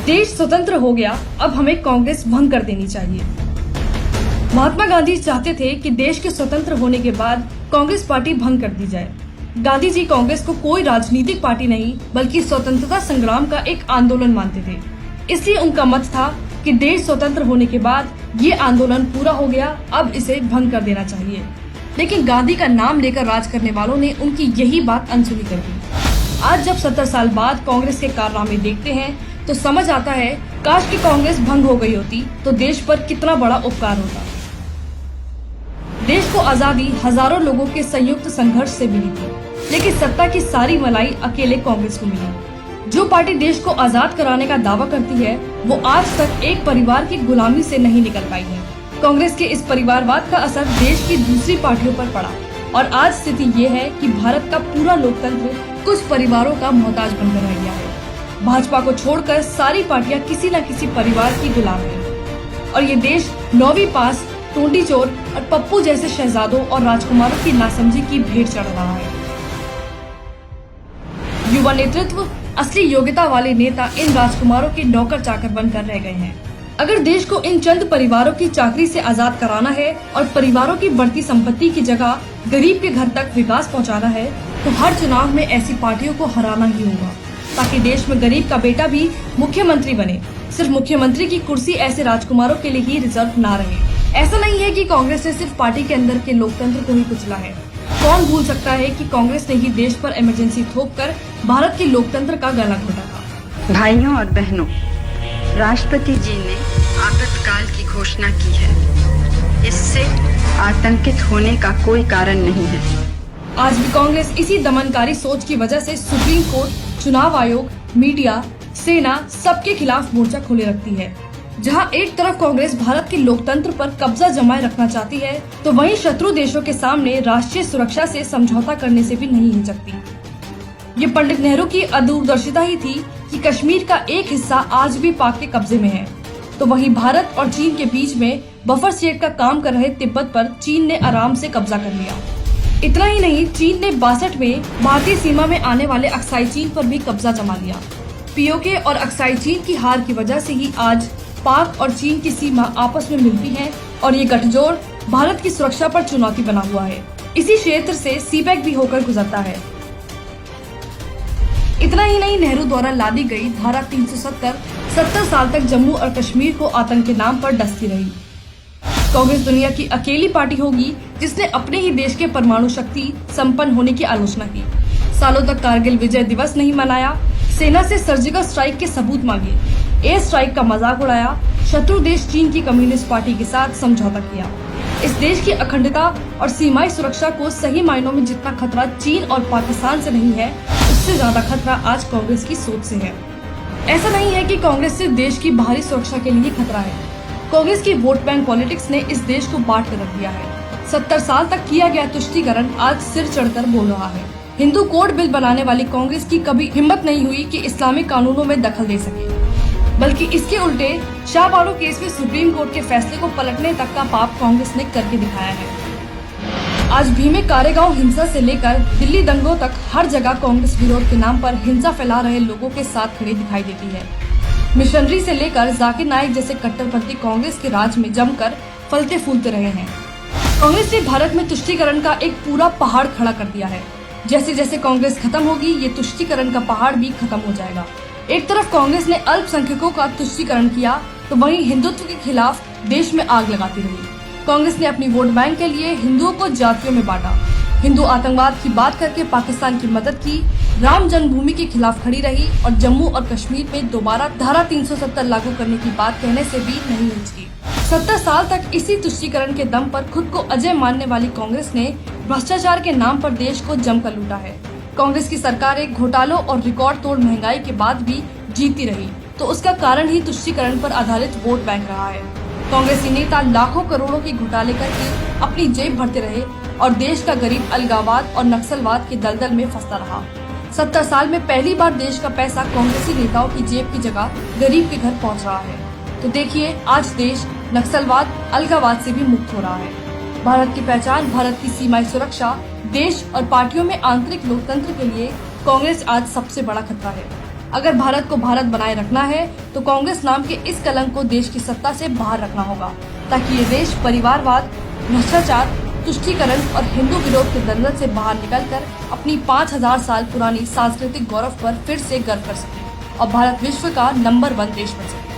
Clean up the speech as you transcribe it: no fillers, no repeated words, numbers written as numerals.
देश स्वतंत्र हो गया, अब हमें कांग्रेस भंग कर देनी चाहिए। महात्मा गांधी चाहते थे कि देश के स्वतंत्र होने के बाद कांग्रेस पार्टी भंग कर दी जाए। गांधी जी कांग्रेस को कोई राजनीतिक पार्टी नहीं बल्कि स्वतंत्रता संग्राम का एक आंदोलन मानते थे। इसलिए उनका मत था कि देश स्वतंत्र होने के बाद ये आंदोलन पूरा हो गया, अब इसे भंग कर देना चाहिए। लेकिन गांधी का नाम लेकर राज करने वालों ने उनकी यही बात अनसुनी कर दी। आज जब 70 साल बाद कांग्रेस के कारनामे देखते हैं तो समझ आता है, काश कि कांग्रेस भंग हो गई होती तो देश पर कितना बड़ा उपकार होता। देश को आजादी हजारों लोगों के संयुक्त संघर्ष से मिली थी, लेकिन सत्ता की सारी मलाई अकेले कांग्रेस को मिली। जो पार्टी देश को आजाद कराने का दावा करती है, वो आज तक एक परिवार की गुलामी से नहीं निकल पाई है। कांग्रेस के इस परिवारवाद का असर देश की दूसरी पार्टियों पर पड़ा और आज स्थिति ये है कि भारत का पूरा लोकतंत्र कुछ परिवारों का मोहताज बनकर रह गया है। भाजपा को छोड़कर सारी पार्टियां किसी न किसी परिवार की गुलाम है और ये देश 9वीं पास, टोंटी चोर और पप्पू जैसे शहजादों और राजकुमारों की नासमझी की भेंट चढ़ रहा है। युवा नेतृत्व, असली योग्यता वाले नेता इन राजकुमारों के नौकर चाकर बनकर रह गए हैं। अगर देश को इन चंद परिवारों की चाकरी से आजाद कराना है और परिवारों की बढ़ती संपत्ति की जगह गरीब के घर तक विकास पहुंचाना है, तो हर चुनाव में ऐसी पार्टियों को हराना ही होगा, ताकि देश में गरीब का बेटा भी मुख्यमंत्री बने। सिर्फ मुख्यमंत्री की कुर्सी ऐसे राजकुमारों के लिए ही रिजर्व ना रहे। ऐसा नहीं है कि कांग्रेस ने सिर्फ पार्टी के अंदर के लोकतंत्र को ही कुचला है। कौन भूल सकता है कि कांग्रेस ने ही देश पर इमरजेंसी थोपकर भारत के लोकतंत्र का गला घोटा था। भाइयों और बहनों, राष्ट्रपति जी ने आपातकाल की घोषणा की है। इससे आतंकित होने का कोई कारण नहीं है। आज भी कांग्रेस इसी दमनकारी सोच की वजह से सुप्रीम कोर्ट, चुनाव आयोग, मीडिया, सेना सबके खिलाफ मोर्चा खोले रखती है। जहां एक तरफ कांग्रेस भारत के लोकतंत्र पर कब्जा जमाए रखना चाहती है, तो वहीं शत्रु देशों के सामने राष्ट्रीय सुरक्षा से समझौता करने से भी नहीं हिचकती। ये पंडित नेहरू की अदूरदर्शिता ही थी कि कश्मीर का एक हिस्सा आज भी पाक के कब्जे में है, तो वहीं भारत और चीन के बीच में बफर स्टेट का काम कर रहे तिब्बत पर चीन ने आराम से कब्जा कर लिया। इतना ही नहीं, चीन ने 62 में भारतीय सीमा में आने वाले अक्साई चीन पर भी कब्जा जमा लिया। पीओके और अक्साई चीन की हार की वजह से ही आज पाक और चीन की सीमा आपस में मिलती है और ये गठजोड़ भारत की सुरक्षा पर चुनौती बना हुआ है। इसी क्षेत्र से सीपैक भी होकर गुजरता है। इतना ही नहीं, नेहरू द्वारा लादी गई धारा 370 70 साल तक जम्मू और कश्मीर को आतंक के नाम पर डसती रही। कांग्रेस दुनिया की अकेली पार्टी होगी जिसने अपने ही देश के परमाणु शक्ति संपन्न होने की आलोचना की। सालों तक कारगिल विजय दिवस नहीं मनाया, सेना से सर्जिकल स्ट्राइक के सबूत मांगे, एयर स्ट्राइक का मजाक उड़ाया, शत्रु देश चीन की कम्युनिस्ट पार्टी के साथ समझौता किया। इस देश की अखंडता और सीमाई सुरक्षा को सही मायनों में जितना खतरा चीन और पाकिस्तान से नहीं है, उससे ज्यादा खतरा आज कांग्रेस की सोच से है। ऐसा नहीं है कि कांग्रेस सिर्फ देश की बाहरी सुरक्षा के लिए खतरा है। कांग्रेस की वोट बैंक पॉलिटिक्स ने इस देश को बांट कर रख दिया है। 70 साल तक किया गया तुष्टीकरण आज सिर चढ़कर बोल रहा है। हिंदू कोड बिल बनाने वाली कांग्रेस की कभी हिम्मत नहीं हुई कि इस्लामिक कानूनों में दखल दे सके, बल्कि इसके उल्टे शाहबानो केस में सुप्रीम कोर्ट के फैसले को पलटने तक का पाप कांग्रेस ने करके दिखाया है। आज भीमे कारेगांव हिंसा से लेकर दिल्ली दंगों तक हर जगह कांग्रेस विरोध के नाम पर हिंसा फैला रहे लोगों के साथ खड़ी दिखाई देती है। मिशनरी से लेकर जाकिर नाइक जैसे कट्टरपंथी कांग्रेस के राज में जमकर फलते फूलते रहे हैं। कांग्रेस ने भारत में तुष्टीकरण का एक पूरा पहाड़ खड़ा कर दिया है। जैसे जैसे कांग्रेस खत्म होगी, ये तुष्टीकरण का पहाड़ भी खत्म हो जाएगा। एक तरफ कांग्रेस ने अल्पसंख्यकों का तुष्टीकरण किया, तो वहीं हिंदुत्व के खिलाफ देश में आग लगाती रही। कांग्रेस ने अपनी वोट बैंक के लिए हिंदुओं को जातियों में बांटा, हिंदू आतंकवाद की बात करके पाकिस्तान की मदद की, राम जन्मभूमि के खिलाफ खड़ी रही और जम्मू और कश्मीर में दोबारा धारा 370 लागू करने की बात कहने से भी नहीं हिचकी। 70 साल तक इसी तुष्टीकरण के दम पर खुद को अजय मानने वाली कांग्रेस ने भ्रष्टाचार के नाम पर देश को जमकर लूटा है। कांग्रेस की सरकारें घोटालों और रिकॉर्ड तोड़ महंगाई के बाद भी जीती रही, तो उसका कारण ही तुष्टीकरण पर आधारित वोट बैंक रहा है। कांग्रेसी नेता लाखों करोड़ों के घोटाले करके अपनी जेब भरते रहे और देश का गरीब अलगाववाद और नक्सलवाद के दलदल में फंसता रहा। 70 साल में पहली बार देश का पैसा कांग्रेसी नेताओं की जेब की जगह गरीब के घर पहुंच रहा है। तो देखिए, आज देश नक्सलवाद, अलगाववाद से भी मुक्त हो रहा है। भारत की पहचान, भारत की सीमाई सुरक्षा, देश और पार्टियों में आंतरिक लोकतंत्र के लिए कांग्रेस आज सबसे बड़ा खतरा है। अगर भारत को भारत बनाए रखना है तो कांग्रेस नाम के इस कलंक को देश की सत्ता से बाहर रखना होगा, ताकि ये देश परिवारवाद, भ्रष्टाचार, तुष्टीकरण और हिंदू विरोध के दलदल से बाहर निकलकर अपनी 5000 साल पुरानी सांस्कृतिक गौरव पर फिर से गर्व कर सके और भारत विश्व का नंबर 1 देश बन सके।